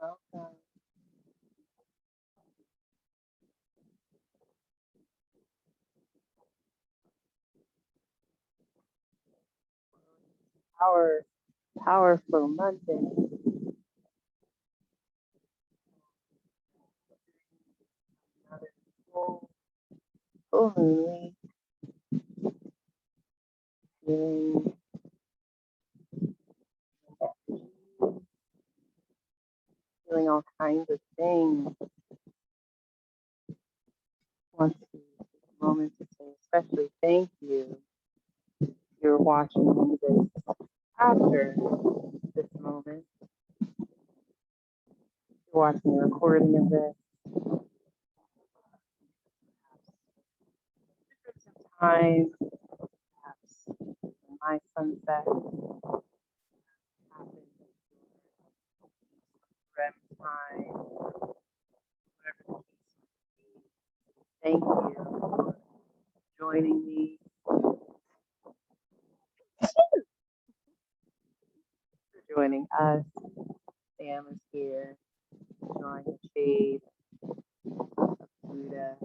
Welcome. Power, Powerful Monday. Another full moon week. Feeling feeling all kinds of things. Want to take a moment to say especially thank you if you're watching this after this moment. If you're watching a recording of this. Different time, perhaps my sunset happens, REM time, whatever the case may be. Thank you for joining me, for joining us. Sam is here, enjoying the shade of Buddha.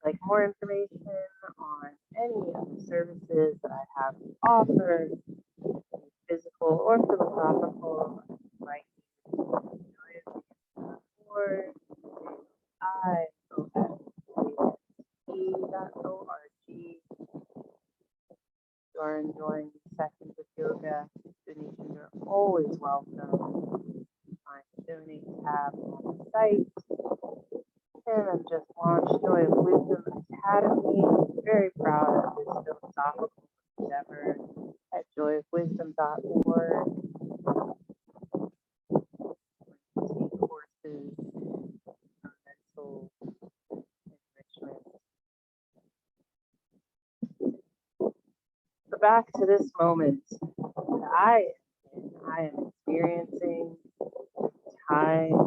Like more information on any of the services that I have to offer, physical or philosophical, like or IOSAE.org. You are enjoying these sessions of yoga. Donations are always welcome. Find the donate tab on the site. And I've just launched Joy of Wisdom Academy. Very proud of this philosophical endeavor at joyofwisdom.org. Take courses on mental enrichment. So back to this moment that I am experiencing time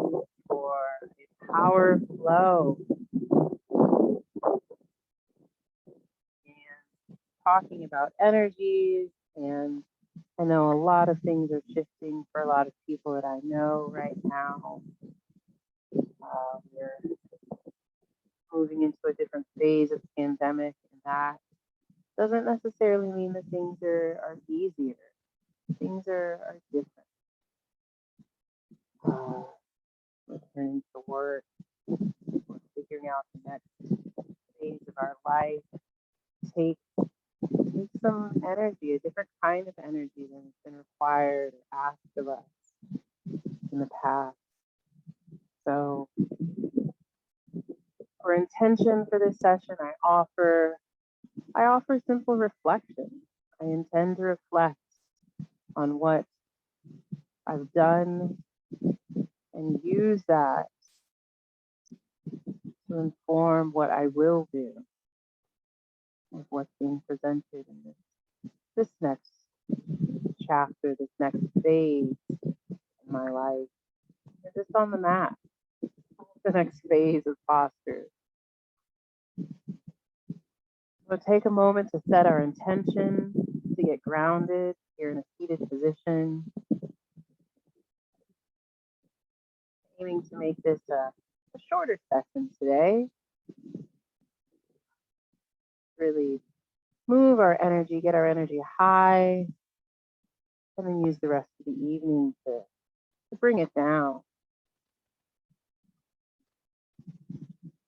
for a power flow and talking about energies. And I know a lot of things are shifting for a lot of people that I know right now. We're moving into a different phase of the pandemic, and that doesn't necessarily mean that things are easier. Things are different. Returning to work, we're figuring out the next phase of our life. Take some energy, a different kind of energy than has been required or asked of us in the past. So for intention for this session, I offer simple reflection. I intend to reflect on what I've done and use that to inform what I will do with what's being presented in this next chapter, this next phase in my life. And just on the mat, the next phase of posture. So take a moment to set our intention, to get grounded here in a seated position, aiming to make this a shorter session today. Really move our energy, get our energy high, and then use the rest of the evening to bring it down.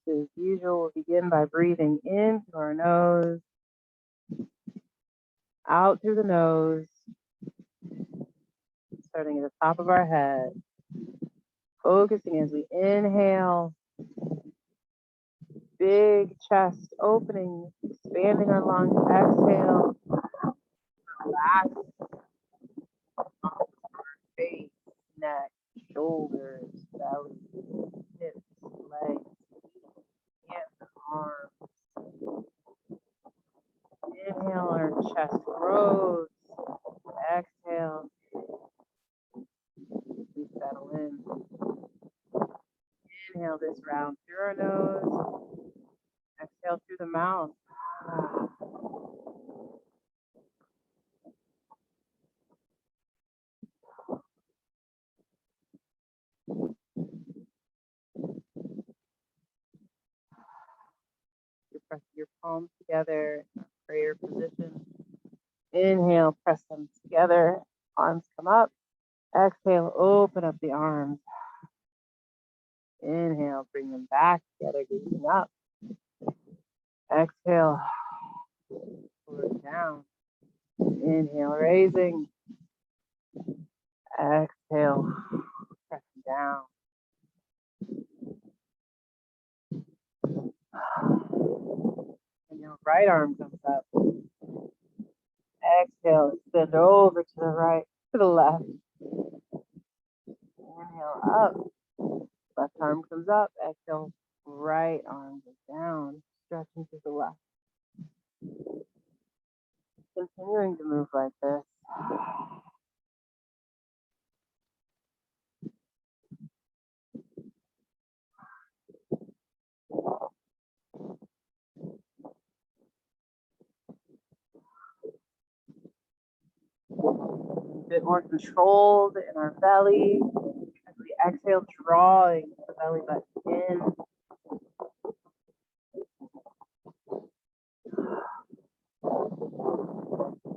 So as usual, we'll begin by breathing in through our nose, out through the nose, starting at the top of our head, focusing as we inhale, big chest opening, expanding our lungs, exhale, relax our face, neck, shoulders, belly, hips, legs, hands, and arms. Inhale, our chest grows. Exhale, we settle in. Inhale this round through our nose. Exhale through the mouth. press your palms together in a prayer position. Inhale, press them together. Arms come up. Exhale, open up the arms. Inhale, bring them back together, gazing up. Exhale, lower down. Inhale, raising. Exhale, pressing down. And your right arm comes up. Exhale, extend over to the right, to the left. Inhale, up. Left arm comes up. Exhale, right arm goes down, stretching to the left. Continuing to move like this. A bit more controlled in our belly. As we exhale, drawing the belly button in.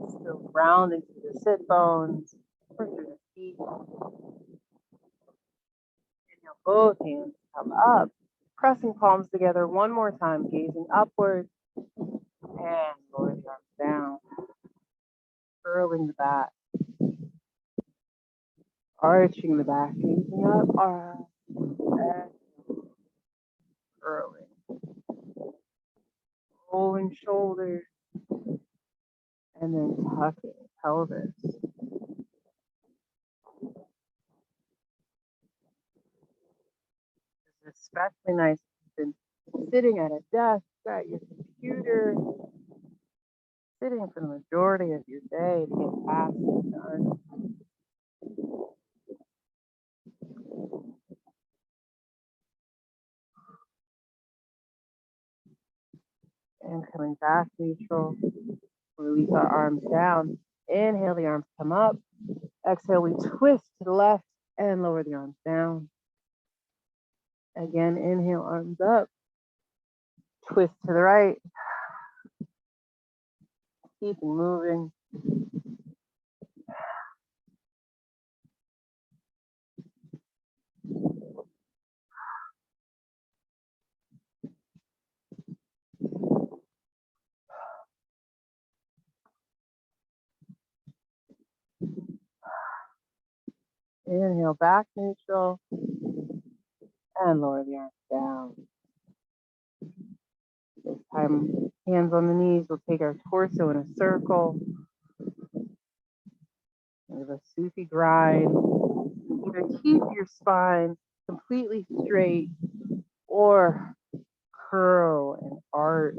Still grounding through the sit bones, or through the feet. Inhale, both hands come up, pressing palms together one more time, gazing upward, and lower the arms down, curling the back, arching the back, gazing up, arms, and curling, rolling shoulders, and then tucking pelvis. It's especially nice if you've been sitting at a desk, at your computer, sitting for the majority of your day to get tasks done. And coming back neutral, release our arms down. Inhale, the arms come up. Exhale, we twist to the left and lower the arms down. Again, inhale, arms up. Twist to the right. Keeping moving. Inhale, back neutral. And lower the arms down. This time, hands on the knees. We'll take our torso in a circle. With a Sufi grind. Either keep your spine completely straight or curl and arch.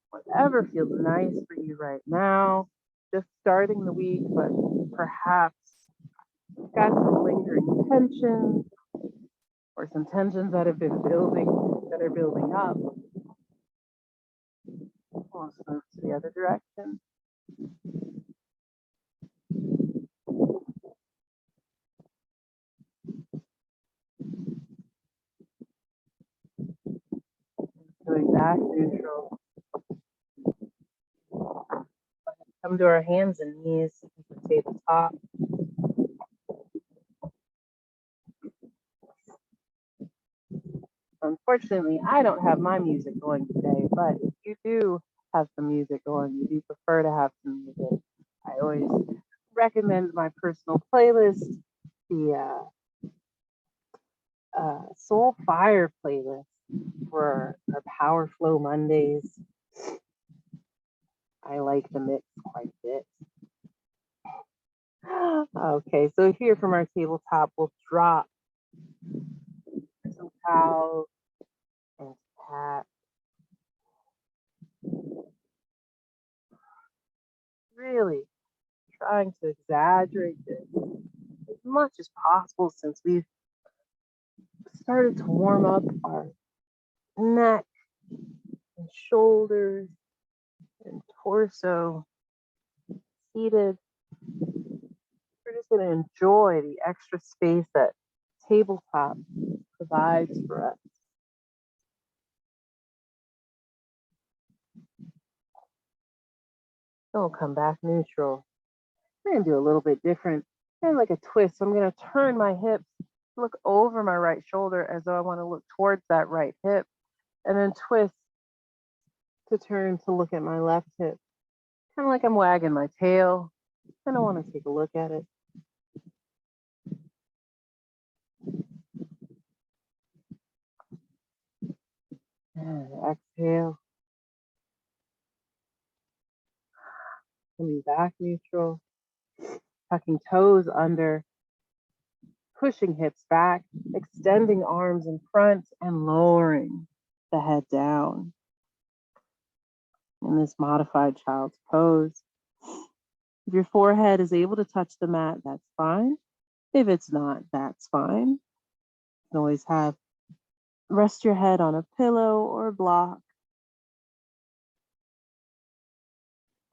Whatever feels nice for you right now. Just starting the week, but perhaps got some lingering tensions or some tensions that have been building, that are building up. Let's move to the other direction. Going back neutral. Come to our hands and knees at the tabletop. Unfortunately, I don't have my music going today, but if you do have some music going, you do prefer to have some music, I always recommend my personal playlist, the Soul Fire playlist for our Power Flow Mondays. I like the mix quite a bit. Okay, so here from our tabletop, we'll drop some cows and cats. Really trying to exaggerate this as much as possible since we've started to warm up our neck and shoulders and torso seated. We're just going to enjoy the extra space that tabletop provides for us. Then we'll come back neutral. I'm going to do a little bit different, kind of like a twist. So I'm going to turn my hips, look over my right shoulder as though I want to look towards that right hip, and then twist to turn to look at my left hip. Kind of like I'm wagging my tail. I don't want to take a look at it. And exhale. Coming back neutral. Tucking toes under. Pushing hips back. Extending arms in front and lowering the head down. In this modified child's pose. If your forehead is able to touch the mat, that's fine. If it's not, that's fine. You can always rest your head on a pillow or a block.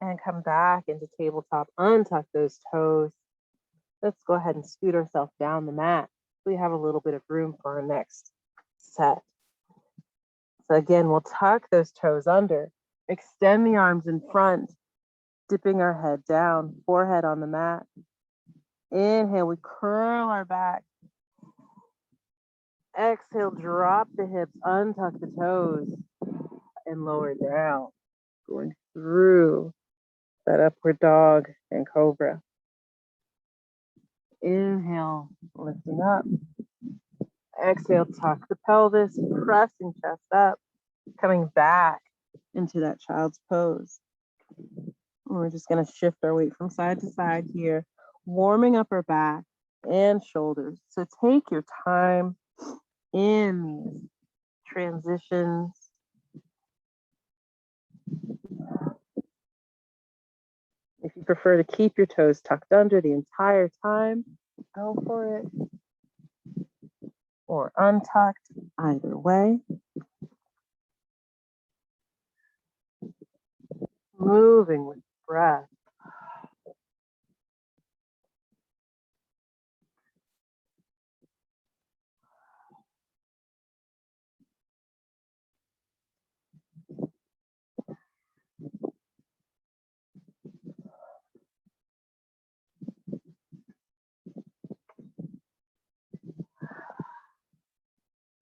And come back into tabletop, untuck those toes. Let's go ahead and scoot ourselves down the mat. We have a little bit of room for our next set. So again, we'll tuck those toes under, extend the arms in front, dipping our head down, forehead on the mat. Inhale, we curl our back. Exhale, drop the hips, untuck the toes, and lower down. Going through that upward dog and cobra. Inhale, lifting up. Exhale, tuck the pelvis, pressing chest up, coming back into that child's pose. And we're just going to shift our weight from side to side here, warming up our back and shoulders. So take your time in these transitions. If you prefer to keep your toes tucked under the entire time, go for it. Or untucked, either way. Moving with breath.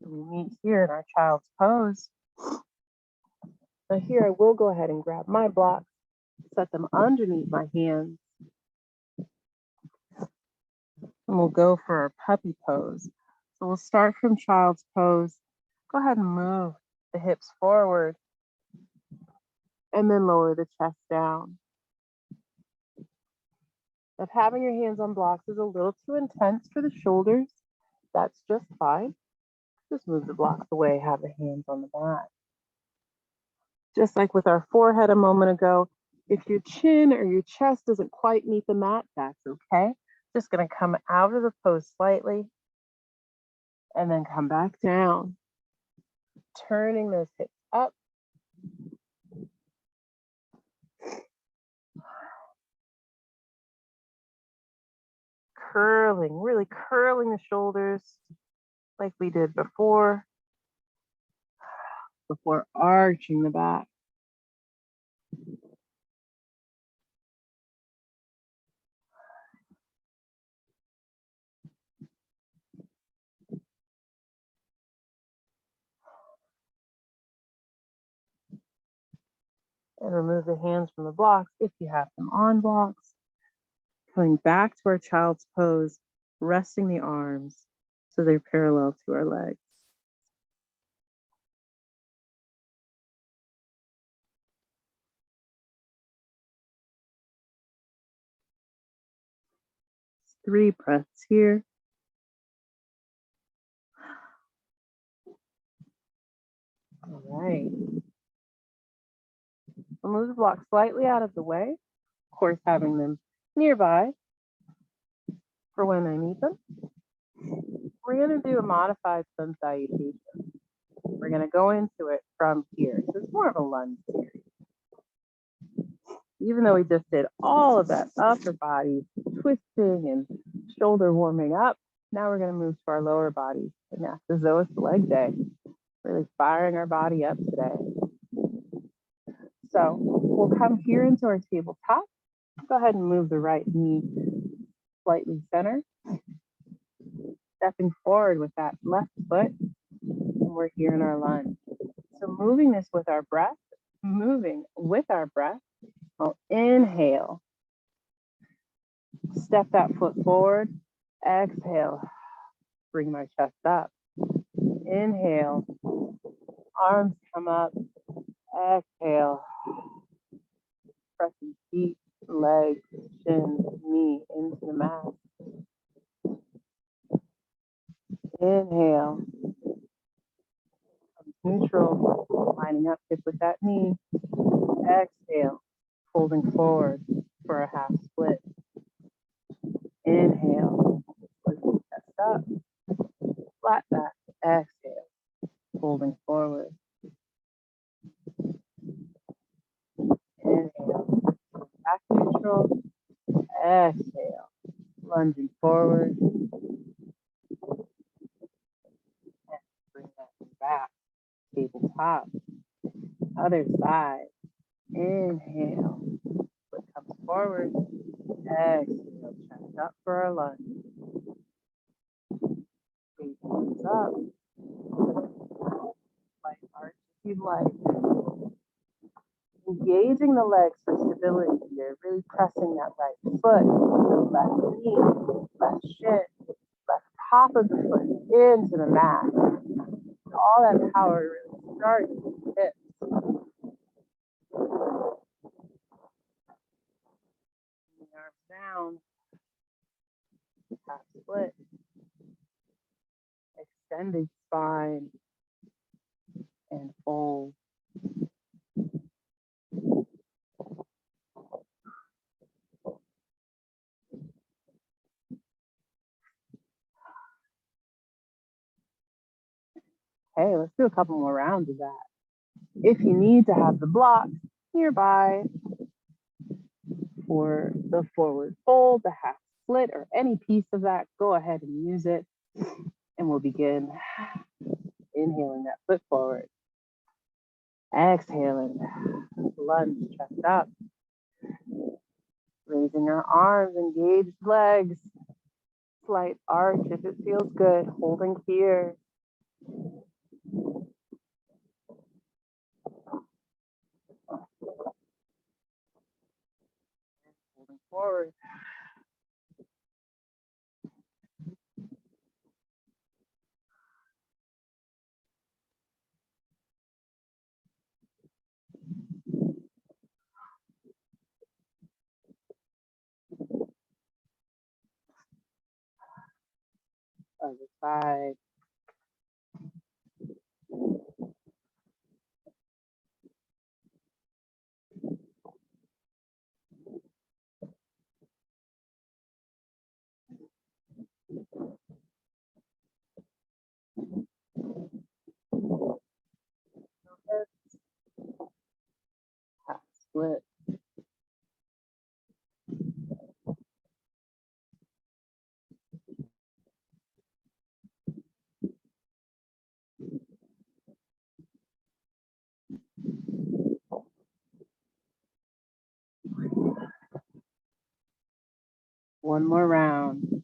We meet here in our child's pose. Now here I will go ahead and grab my blocks, set them underneath my hands. And we'll go for our puppy pose. So we'll start from child's pose. Go ahead and move the hips forward and then lower the chest down. If having your hands on blocks is a little too intense for the shoulders, that's just fine. Just move the blocks away, have the hands on the mat. Just like with our forehead a moment ago, if your chin or your chest doesn't quite meet the mat, that's okay. Just gonna come out of the pose slightly and then come back down. Turning those hips up. Curling, really curling the shoulders like we did before arching the back. And remove the hands from the blocks if you have them on blocks. Coming back to our child's pose, resting the arms so they're parallel to our legs. Three breaths here. All right. We'll move the blocks slightly out of the way. Of course, having them nearby for when I need them. We're going to do a modified Sun Salutation. We're going to go into it from here. So it's more of a lunge series. Even though we just did all of that upper body twisting and shoulder warming up, now we're going to move to our lower body and act as though it's leg day. Really firing our body up today. So we'll come here into our tabletop. Go ahead and move the right knee slightly center. Stepping forward with that left foot, and we're here in our lunge. So moving this with our breath, I'll inhale. Step that foot forward. Exhale. Bring my chest up. Inhale. Arms come up. Exhale. Pressing feet, legs, shin, knee into the mat. Inhale. Neutral. Lining up hip with that knee. Exhale. Folding forward for a half split. Inhale. Lift the chest up. Flat back. Exhale. Folding forward. Inhale. Back neutral. Exhale. Lunging forward. And bring that back. Tabletop. Other side. Inhale. Foot comes forward. Exhale. Chest up for a lunge. Feet comes up. Light arch if you'd like. Engaging the legs for stability here, really pressing that right foot, left knee, left shin, left top of the foot into the mat. All that power really starts with the hips. Bring the arms down, half split, extended spine, and fold. Hey, let's do a couple more rounds of that. If you need to have the blocks nearby for the forward fold, the half split, or any piece of that, go ahead and use it. And we'll begin inhaling that foot forward. Exhaling, lunge, chest up. Raising our arms, engaged legs. Slight arch if it feels good, holding here. Holding forward. Other side. Half split. One more round.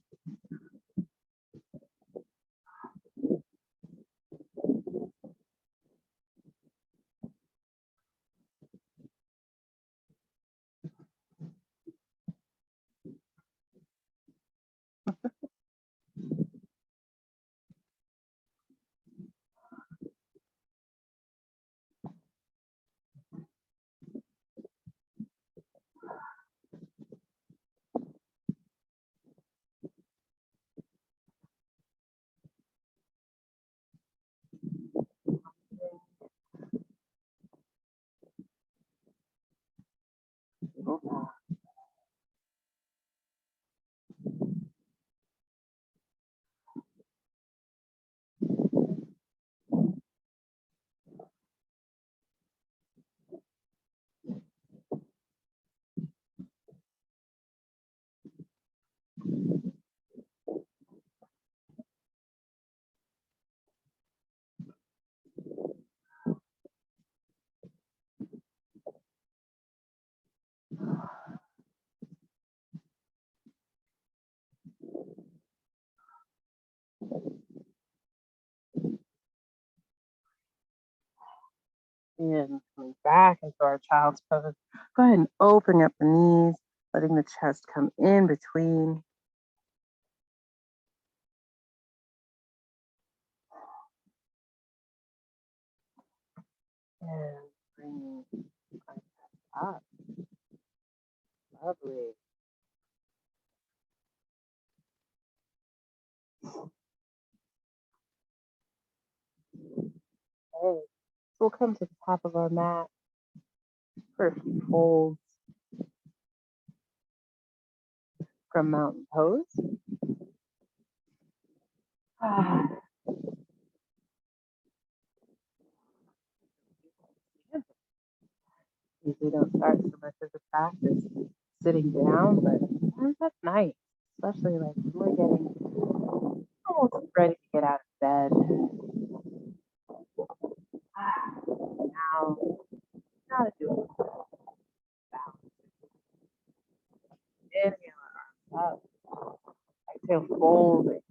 And coming back into our child's pose. Go ahead and open up the knees, letting the chest come in between. And bringing our chest up. Lovely. Okay. So we'll come to the top of our mat for a few folds from mountain pose. Usually don't start so much as a practice sitting down, but sometimes that's nice, especially like when we're getting almost ready to get out of bed. Now, now to do a little balance. Inhale our arms up. Exhale, folding.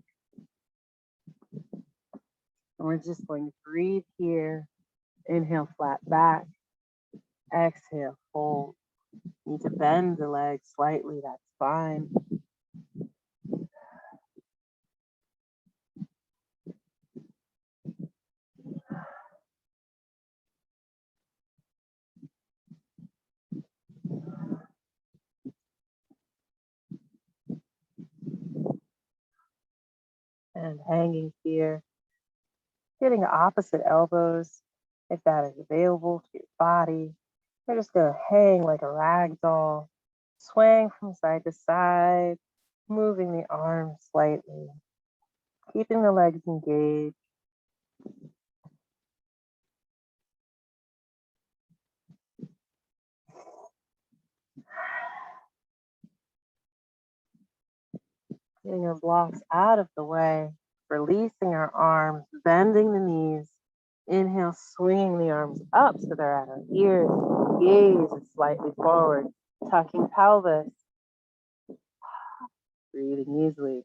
And we're just going to breathe here. Inhale, flat back. Exhale, fold. Need to bend the legs slightly, that's fine. And hanging here, getting opposite elbows, if that is available to your body. We're just gonna hang like a rag doll, swaying from side to side, moving the arms slightly, keeping the legs engaged. Getting our blocks out of the way, releasing our arms, bending the knees. Inhale, swinging the arms up so they're at our ears. Gaze is slightly forward, tucking pelvis. Breathing easily.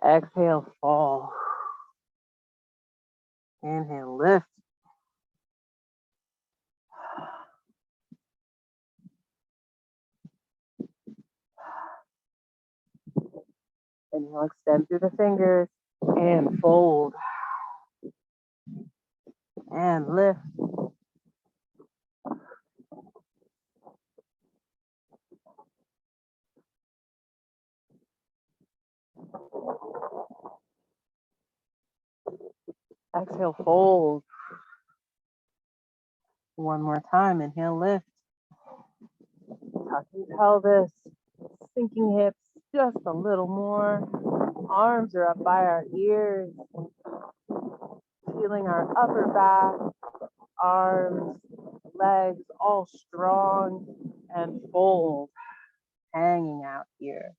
Exhale, fall. Inhale, lift. Inhale, extend through the fingers and fold. And lift. Exhale, fold. One more time. Inhale, lift. Tucking pelvis, sinking hips just a little more. Arms are up by our ears. Feeling our upper back, arms, legs all strong and fold, hanging out here.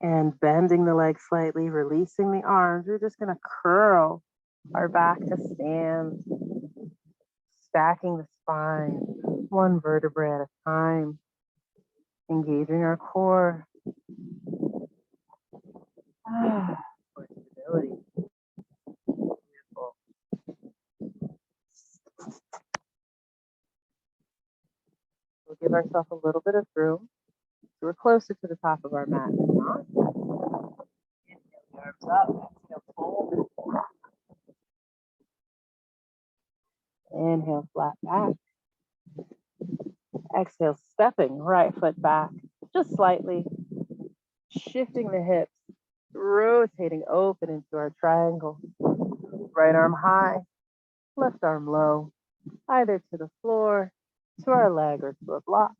And bending the legs slightly, releasing the arms. We're just gonna curl our back to stand, stacking the spine, one vertebrae at a time, engaging our core. For stability. Beautiful. We'll give ourselves a little bit of room. So we're closer to the top of our mat than not. Inhale the arms up, exhale, fold. Inhale, flat back. Exhale, stepping right foot back, just slightly. Shifting the hips, rotating open into our triangle. Right arm high, left arm low, either to the floor, to our leg, or to a block.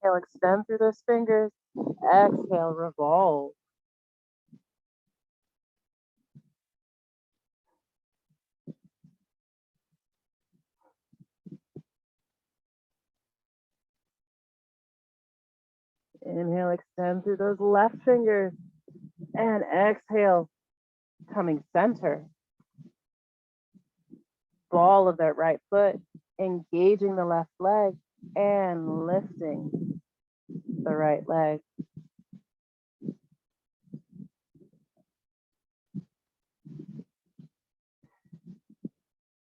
Inhale, extend through those fingers. Exhale, revolve. Inhale, extend through those left fingers. And exhale, Coming center, ball of that right foot, engaging the left leg and lifting the right leg.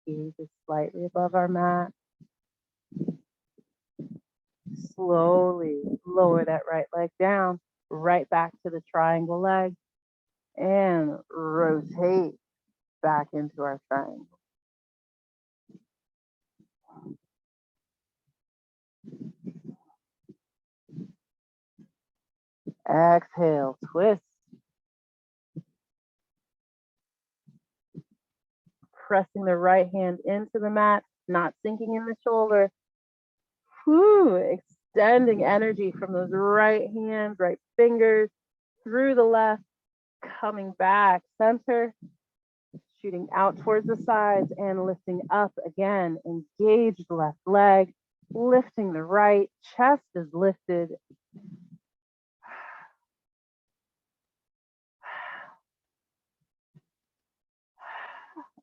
Gaze is slightly above our mat. Slowly lower that right leg down, right back to the triangle leg, and rotate back into our triangle. Exhale, twist. Pressing the right hand into the mat, not sinking in the shoulder. Whew, extending energy from those right hands, right fingers through the left, coming back center, shooting out towards the sides and lifting up again. Engage the left leg, lifting the right, chest is lifted.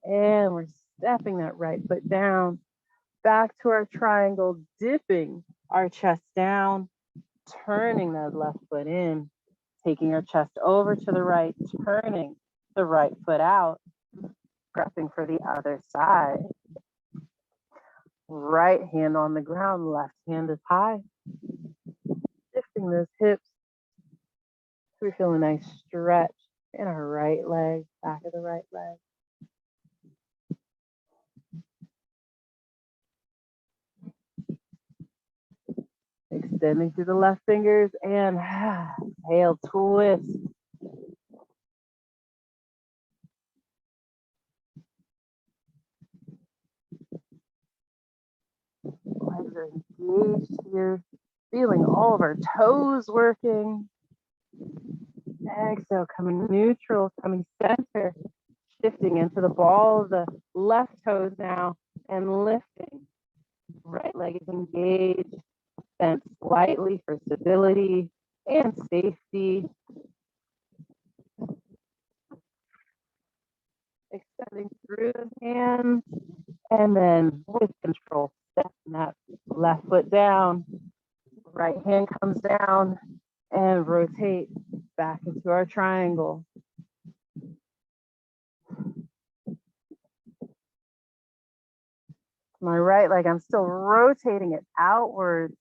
And we're stepping that right foot down, back to our triangle, dipping our chest down, turning that left foot in, taking our chest over to the right, turning the right foot out, prepping for the other side. Right hand on the ground, left hand is high. Lifting those hips. We feel a nice stretch in our right leg, back of the right leg. Extending through the left fingers and exhale, twist. Legs are engaged here. Feeling all of our toes working. Exhale, coming neutral, coming center. Shifting into the ball of the left toes now and lifting. Right leg is engaged. Bent slightly for stability and safety. Extending through the hands, and then with control, stepping that left foot down, right hand comes down, and rotate back into our triangle. My right leg, I'm still rotating it outwards,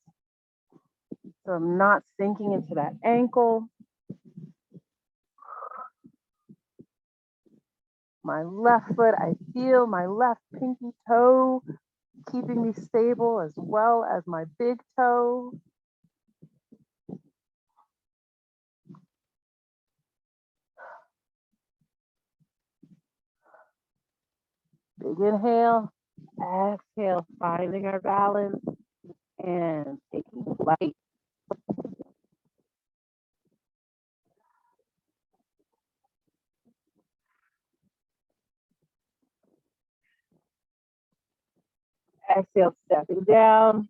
so I'm not sinking into that ankle. My left foot, I feel my left pinky toe keeping me stable, as well as my big toe. Big inhale, exhale, finding our balance and taking flight. Exhale, stepping down,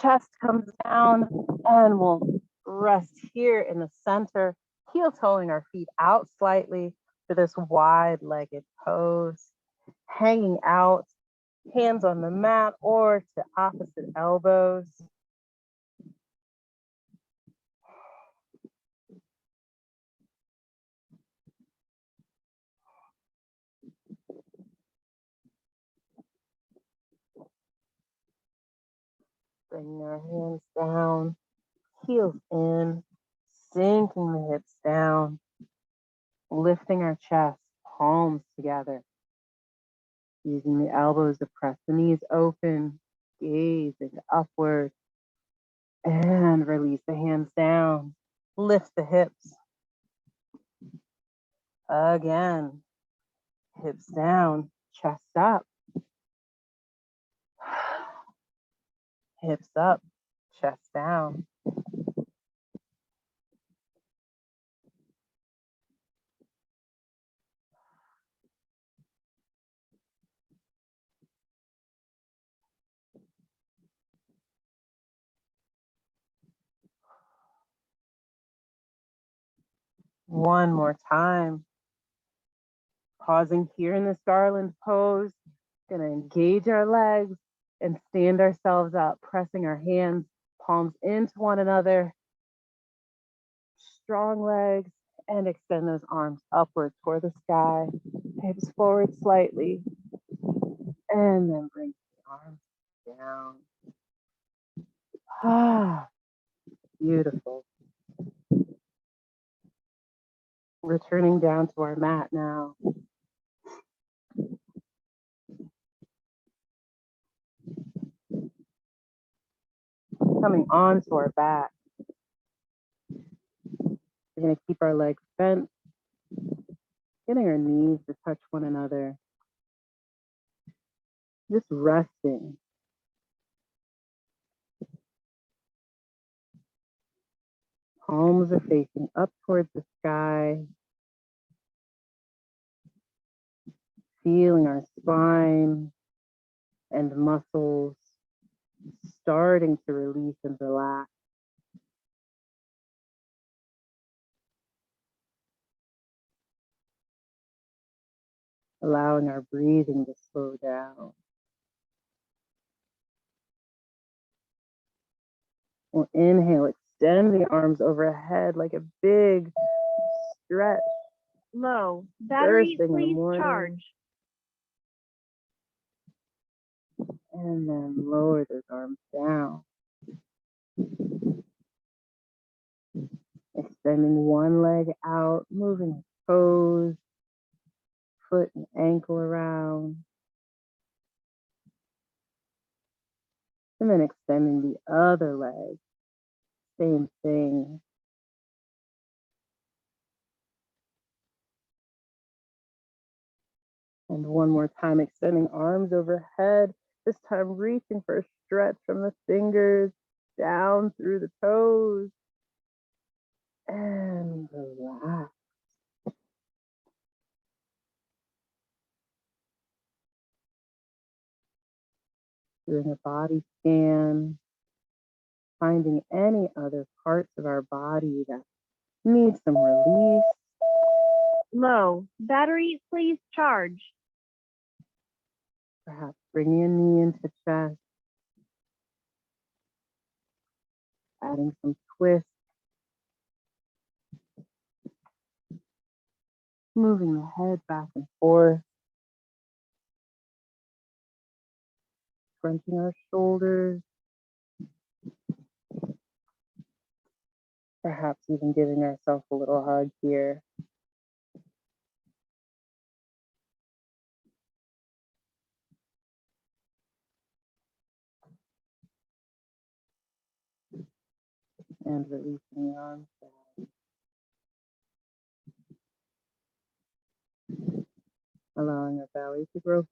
chest comes down, and we'll rest here in the center, heel toeing our feet out slightly for this wide-legged pose, hanging out, hands on the mat or to opposite elbows. Bringing our hands down, heels in, sinking the hips down, lifting our chest, palms together, using the elbows to press the knees open, gazing upward, and release the hands down, lift the hips. Again, hips down, chest up, hips up, chest down. One more time. Pausing here in this garland pose, gonna engage our legs and stand ourselves up, pressing our hands, palms into one another, strong legs, and extend those arms upward toward the sky, hips forward slightly, and then bring the arms down. Ah, beautiful. Returning down to our mat now. Coming onto our back. We're going to keep our legs bent, getting our knees to touch one another. Just resting. Palms are facing up towards the sky. Feeling our spine and muscles starting to release and relax. Allowing our breathing to slow down. We'll inhale, extend the arms overhead like a big stretch. Low. Battery, First thing in the please morning. charge. And then lower those arms down. Extending one leg out, moving toes, foot and ankle around. And then extending the other leg. Same thing. And one more time, extending arms overhead, this time reaching for a stretch from the fingers down through the toes. And relax. Doing a body scan, finding any other parts of our body that need some release. Low. Battery, please charge. Perhaps bringing a knee into chest, adding some twist, moving the head back and forth, crunching our shoulders, perhaps even giving ourselves a little hug here. And releasing the arms down. Allowing our belly to grow big.